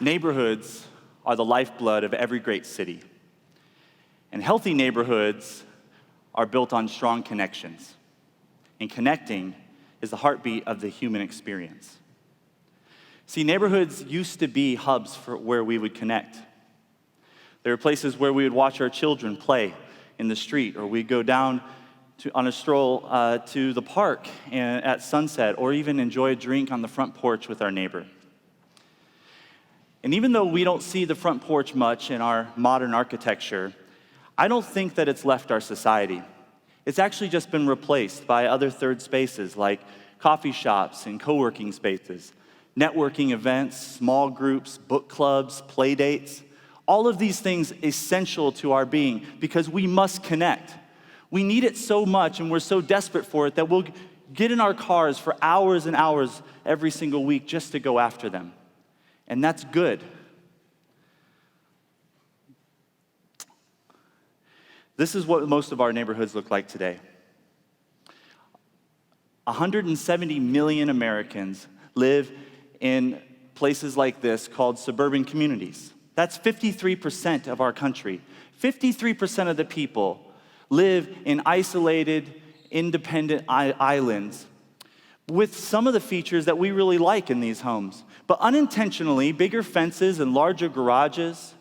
Neighborhoods are the lifeblood of every great city. And healthy neighborhoods are built on strong connections. And connecting is the heartbeat of the human experience. See, neighborhoods used to be hubs for where we would connect. There were places where we would watch our children play in the street, or we'd go down on a stroll to the park at sunset, or even enjoy a drink on the front porch with our neighbor. And even though we don't see the front porch much in our modern architecture, I don't think that it's left our society. It's actually just been replaced by other third spaces like coffee shops and co-working spaces, networking events, small groups, book clubs, play dates. All of these things essential to our being because we must connect. We need it so much and we're so desperate for it that we'll get in our cars for hours and hours every single week just to go after them. And that's good. This is what most of our neighborhoods look like today. 170 million Americans live in places like this called suburban communities. That's 53% of our country. 53% of the people live in isolated, independent islands with some of the features that we really like in these homes. But unintentionally, bigger fences and larger garages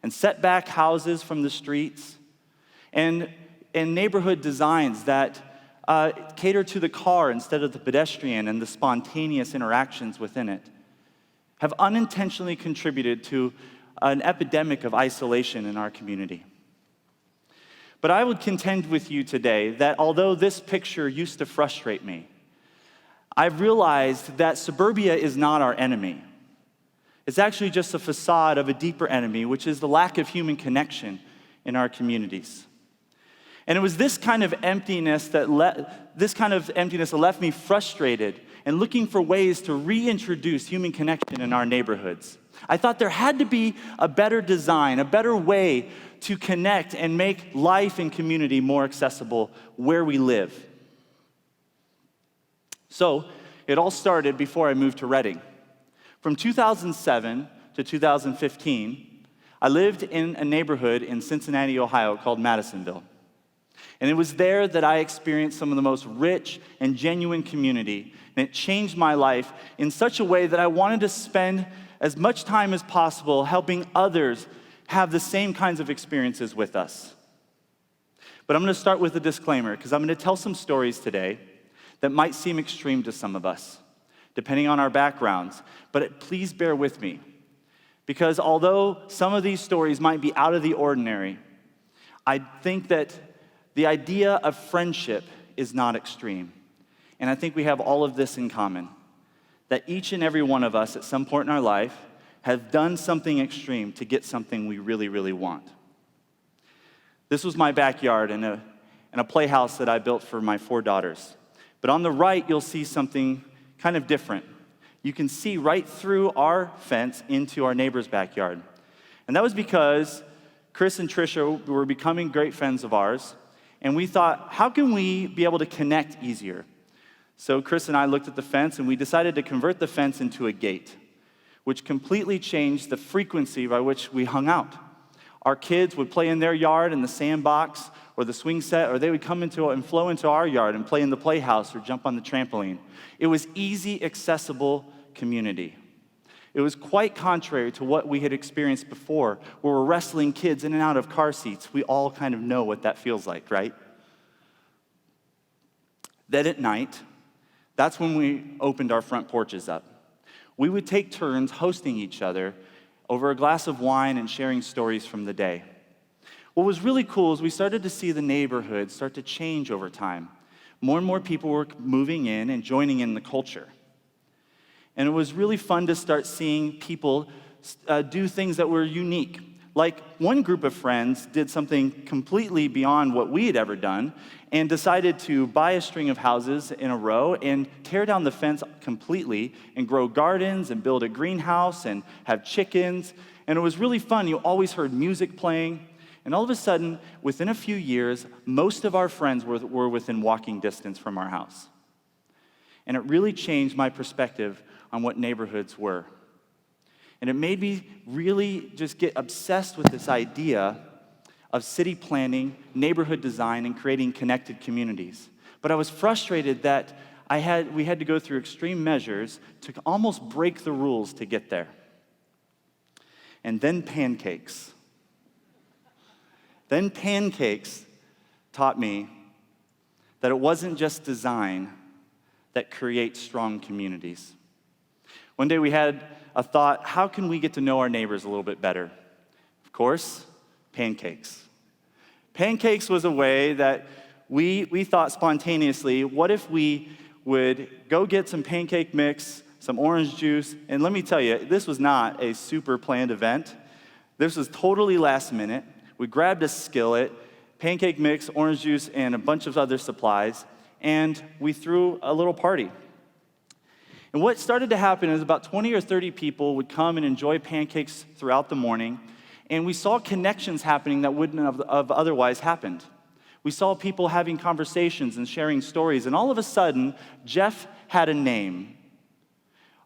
and setback houses from the streets and neighborhood designs that cater to the car instead of the pedestrian and the spontaneous interactions within it have unintentionally contributed to an epidemic of isolation in our community. But I would contend with you today that although this picture used to frustrate me, I've realized that suburbia is not our enemy. It's actually just a facade of a deeper enemy, which is the lack of human connection in our communities. And it was this kind of emptiness that left me frustrated and looking for ways to reintroduce human connection in our neighborhoods. I thought there had to be a better design, a better way to connect and make life and community more accessible where we live. So it all started before I moved to Redding. From 2007 to 2015, I lived in a neighborhood in Cincinnati, Ohio called Madisonville. And it was there that I experienced some of the most rich and genuine community. And it changed my life in such a way that I wanted to spend as much time as possible helping others have the same kinds of experiences with us. But I'm going to start with a disclaimer because I'm going to tell some stories today that might seem extreme to some of us, depending on our backgrounds. But please bear with me, because although some of these stories might be out of the ordinary, I think that the idea of friendship is not extreme. And I think we have all of this in common, that each and every one of us at some point in our life have done something extreme to get something we really, really want. This was my backyard in a playhouse that I built for my 4 daughters. But on the right, you'll see something kind of different. You can see right through our fence into our neighbor's backyard. And that was because Chris and Trisha were becoming great friends of ours, and we thought, how can we be able to connect easier? So Chris and I looked at the fence, and we decided to convert the fence into a gate, which completely changed the frequency by which we hung out. Our kids would play in their yard in the sandbox or the swing set, or they would come into and flow into our yard and play in the playhouse or jump on the trampoline. It was easy, accessible community. It was quite contrary to what we had experienced before, where we're wrestling kids in and out of car seats. We all kind of know what that feels like, right? Then at night, that's when we opened our front porches up. We would take turns hosting each other over a glass of wine and sharing stories from the day. What was really cool is we started to see the neighborhood start to change over time. More and more people were moving in and joining in the culture. And it was really fun to start seeing people do things that were unique. Like one group of friends did something completely beyond what we had ever done and decided to buy a string of houses in a row and tear down the fence completely and grow gardens and build a greenhouse and have chickens. And it was really fun. You always heard music playing. And all of a sudden, within a few years, most of our friends were within walking distance from our house. And it really changed my perspective on what neighborhoods were. And it made me really just get obsessed with this idea of city planning, neighborhood design, and creating connected communities. But I was frustrated that we had to go through extreme measures to almost break the rules to get there. And then pancakes. Then pancakes taught me that it wasn't just design that creates strong communities. One day we had a thought, how can we get to know our neighbors a little bit better? Of course, pancakes. Pancakes was a way that we thought spontaneously, what if we would go get some pancake mix, some orange juice, and let me tell you, this was not a super planned event. This was totally last minute. We grabbed a skillet, pancake mix, orange juice, and a bunch of other supplies, and we threw a little party. And what started to happen is about 20 or 30 people would come and enjoy pancakes throughout the morning, and we saw connections happening that wouldn't have otherwise happened. We saw people having conversations and sharing stories, and all of a sudden, Jeff had a name.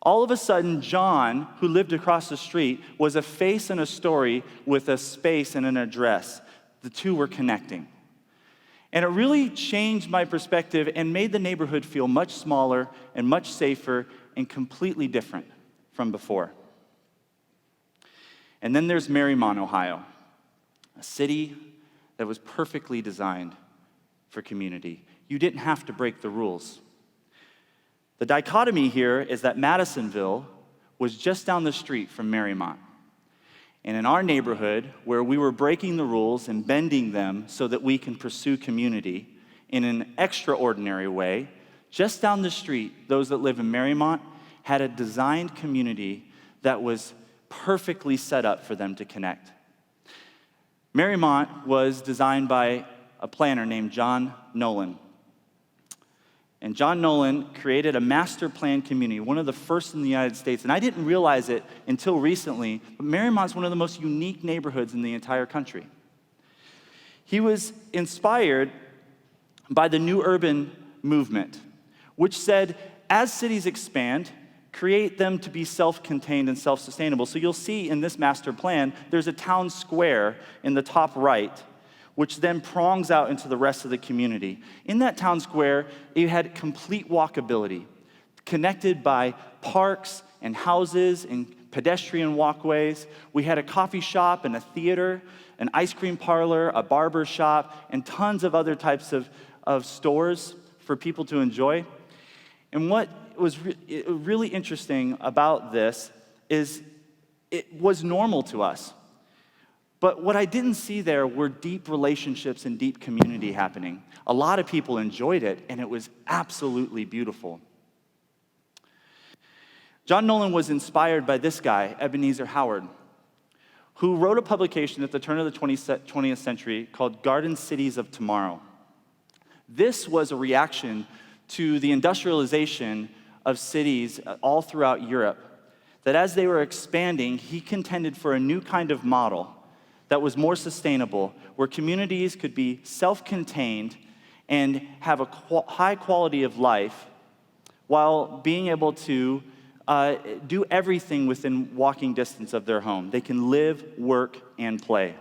All of a sudden, John, who lived across the street, was a face and a story with a space and an address. The two were connecting. And it really changed my perspective and made the neighborhood feel much smaller and much safer and completely different from before. And then there's Marymount, Ohio, a city that was perfectly designed for community. You didn't have to break the rules. The dichotomy here is that Madisonville was just down the street from Marymount. And in our neighborhood, where we were breaking the rules and bending them so that we can pursue community in an extraordinary way, just down the street, those that live in Marymount had a designed community that was perfectly set up for them to connect. Marymount was designed by a planner named John Nolan. And John Nolan created a master plan community, one of the first in the United States. And I didn't realize it until recently, but Marymount's one of the most unique neighborhoods in the entire country. He was inspired by the New Urban movement, which said, as cities expand, create them to be self-contained and self-sustainable. So you'll see in this master plan, there's a town square in the top right, which then prongs out into the rest of the community. In that town square, it had complete walkability, connected by parks and houses and pedestrian walkways. We had a coffee shop and a theater, an ice cream parlor, a barber shop, and tons of other types of stores for people to enjoy. And what was really interesting about this is it was normal to us. But what I didn't see there were deep relationships and deep community happening. A lot of people enjoyed it, and it was absolutely beautiful. John Nolan was inspired by this guy, Ebenezer Howard, who wrote a publication at the turn of the 20th century called Garden Cities of Tomorrow. This was a reaction to the industrialization of cities all throughout Europe, that as they were expanding, he contended for a new kind of model that was more sustainable, where communities could be self-contained and have a high quality of life while being able to do everything within walking distance of their home. They can live, work, and play.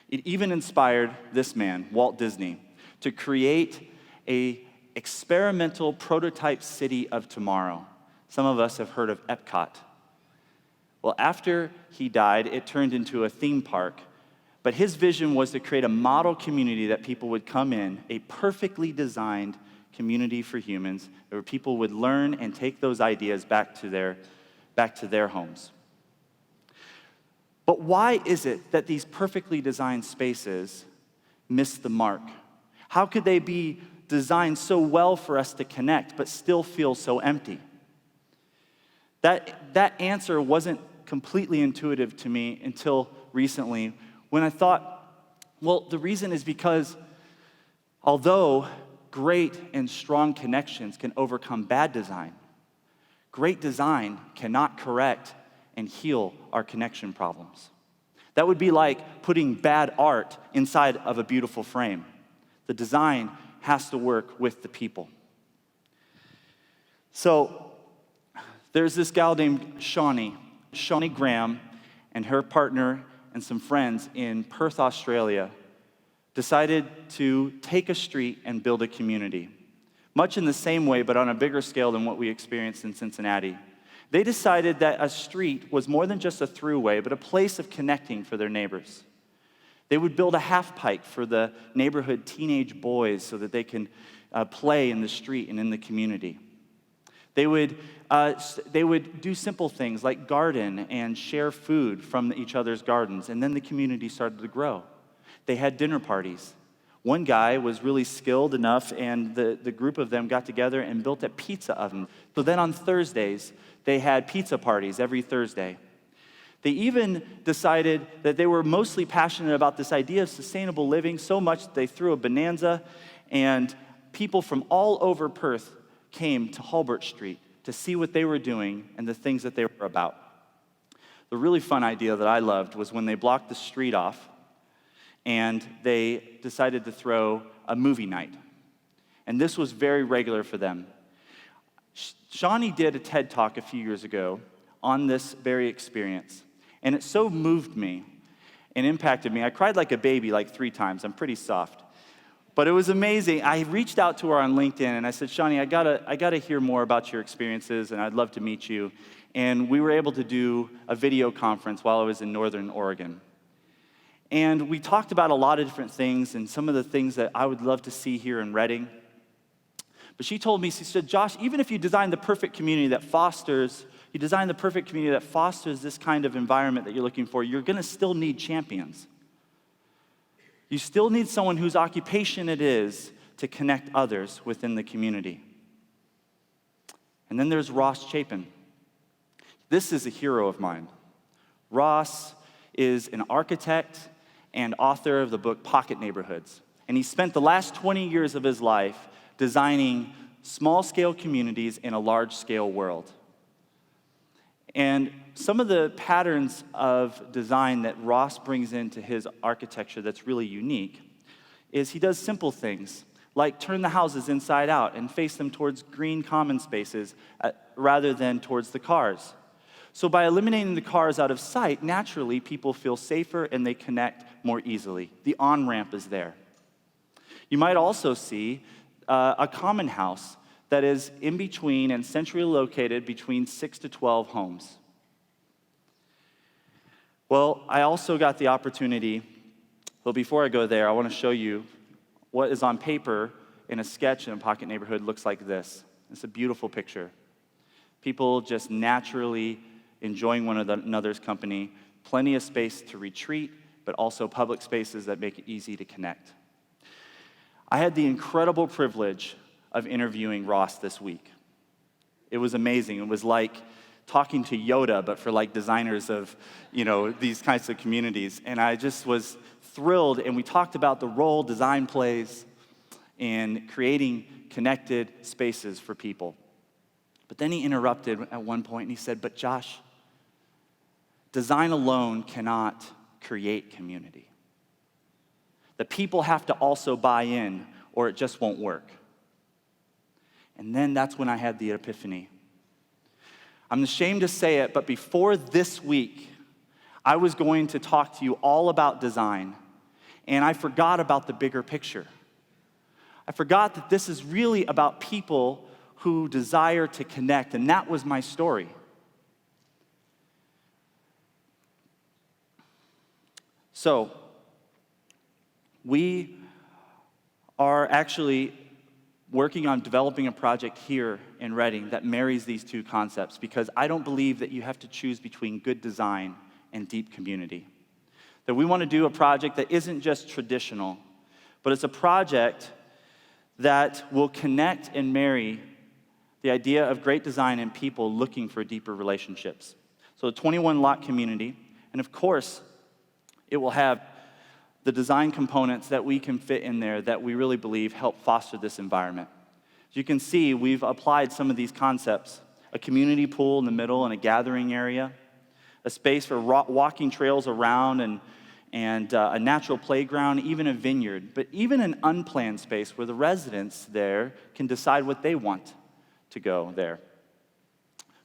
It even inspired this man, Walt Disney, to create an experimental prototype city of tomorrow. Some of us have heard of Epcot. Well, after he died, it turned into a theme park. But his vision was to create a model community that people would come in, a perfectly designed community for humans, where people would learn and take those ideas back to their homes. But why is it that these perfectly designed spaces miss the mark? How could they be designed so well for us to connect, but still feel so empty? That answer wasn't completely intuitive to me until recently, when I thought, well, the reason is because although great and strong connections can overcome bad design, great design cannot correct and heal our connection problems. That would be like putting bad art inside of a beautiful frame. The design has to work with the people. So, There's this gal named Shawnee Graham, and her partner and some friends in Perth, Australia, decided to take a street and build a community, much in the same way, but on a bigger scale than what we experienced in Cincinnati. They decided that a street was more than just a throughway, but a place of connecting for their neighbors. They would build a half pipe for the neighborhood teenage boys so that they can play in the street and in the community. They would do simple things like garden and share food from each other's gardens, and then the community started to grow. They had dinner parties. One guy was really skilled enough, and the group of them got together and built a pizza oven. So then on Thursdays, they had pizza parties every Thursday. They even decided that they were mostly passionate about this idea of sustainable living so much that they threw a bonanza, and people from all over Perth came to Halbert Street to see what they were doing and the things that they were about. The really fun idea that I loved was when they blocked the street off and they decided to throw a movie night. And this was very regular for them. Shawnee did a TED Talk a few years ago on this very experience. And it so moved me and impacted me. I cried like a baby like 3 times. I'm pretty soft. But it was amazing. I reached out to her on LinkedIn and I said, Shawnee, I gotta hear more about your experiences and I'd love to meet you. And we were able to do a video conference while I was in Northern Oregon. And we talked about a lot of different things and some of the things that I would love to see here in Redding. But she told me, she said, Josh, even if you design the perfect community that fosters this kind of environment that you're looking for, you're gonna still need champions. You still need someone whose occupation it is to connect others within the community. And then there's Ross Chapin. This is a hero of mine. Ross is an architect and author of the book Pocket Neighborhoods. And he spent the last 20 years of his life designing small-scale communities in a large-scale world. And some of the patterns of design that Ross brings into his architecture that's really unique is he does simple things, like turn the houses inside out and face them towards green common spaces rather than towards the cars. So by eliminating the cars out of sight, naturally people feel safer and they connect more easily. The on-ramp is there. You might also see a common house that is in between and centrally located between 6 to 12 homes. Well, I also got the opportunity, but before I go there, I want to show you what is on paper in a sketch in a pocket neighborhood looks like this. It's a beautiful picture. People just naturally enjoying one another's company, plenty of space to retreat, but also public spaces that make it easy to connect. I had the incredible privilege of interviewing Ross this week. It was amazing. It was like talking to Yoda, but for like designers of, these kinds of communities. And I just was thrilled, and we talked about the role design plays in creating connected spaces for people. But then he interrupted at one point and he said, but Josh, design alone cannot create community. The people have to also buy in or it just won't work. And then that's when I had the epiphany. I'm ashamed to say it, but before this week, I was going to talk to you all about design, and I forgot about the bigger picture. I forgot that this is really about people who desire to connect, and that was my story. So, we are actually working on developing a project here in Redding that marries these two concepts, because I don't believe that you have to choose between good design and deep community. That we want to do a project that isn't just traditional, but it's a project that will connect and marry the idea of great design and people looking for deeper relationships. So a 21-lot community, and of course, it will have the design components that we can fit in there that we really believe help foster this environment. As you can see, we've applied some of these concepts: a community pool in the middle and a gathering area, a space for walking trails around and a natural playground, even a vineyard, but even an unplanned space where the residents there can decide what they want to go there.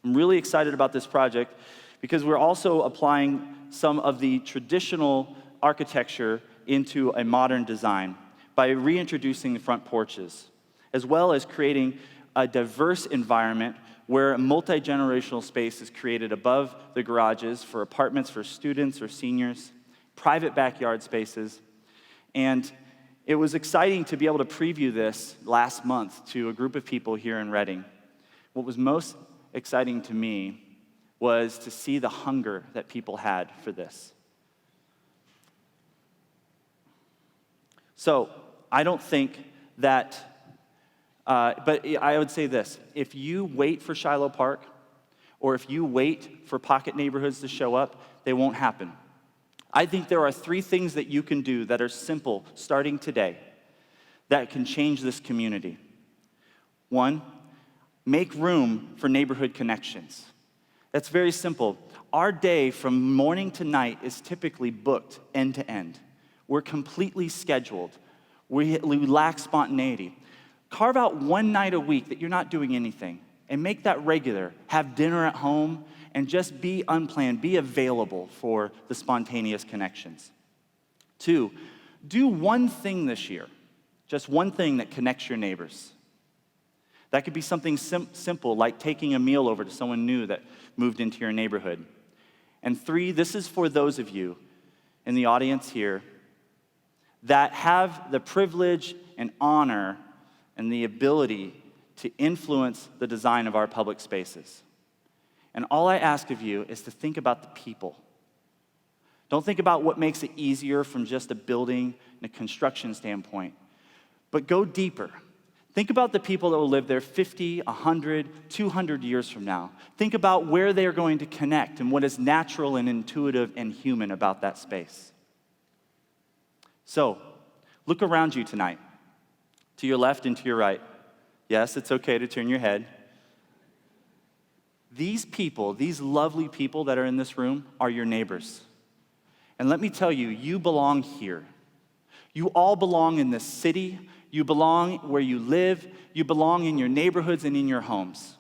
I'm really excited about this project because we're also applying some of the traditional architecture into a modern design by reintroducing the front porches, as well as creating a diverse environment where a multi-generational space is created above the garages for apartments for students or seniors, private backyard spaces. And it was exciting to be able to preview this last month to a group of people here in Redding. What was most exciting to me was to see the hunger that people had for this. So I don't think that, but I would say this: if you wait for Shiloh Park, or if you wait for pocket neighborhoods to show up, they won't happen. I think there are 3 things that you can do that are simple, starting today, that can change this community. 1, make room for neighborhood connections. That's very simple. Our day from morning to night is typically booked end to end. We're completely scheduled. We lack spontaneity. Carve out one night a week that you're not doing anything and make that regular. Have dinner at home and just be unplanned. Be available for the spontaneous connections. 2, do one thing this year, just one thing that connects your neighbors. That could be something simple like taking a meal over to someone new that moved into your neighborhood. And 3, this is for those of you in the audience here that have the privilege and honor and the ability to influence the design of our public spaces. And all I ask of you is to think about the people. Don't think about what makes it easier from just a building and a construction standpoint, but go deeper. Think about the people that will live there 50, 100, 200 years from now. Think about where they are going to connect and what is natural and intuitive and human about that space. So, look around you tonight, to your left and to your right. Yes, it's okay to turn your head. These people, these lovely people that are in this room, are your neighbors. And let me tell you, you belong here. You all belong in this city. You belong where you live. You belong in your neighborhoods and in your homes.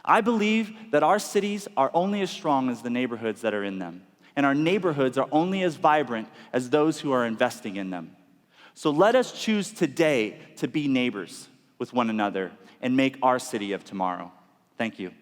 I believe that our cities are only as strong as the neighborhoods that are in them. And our neighborhoods are only as vibrant as those who are investing in them. So let us choose today to be neighbors with one another and make our city of tomorrow. Thank you.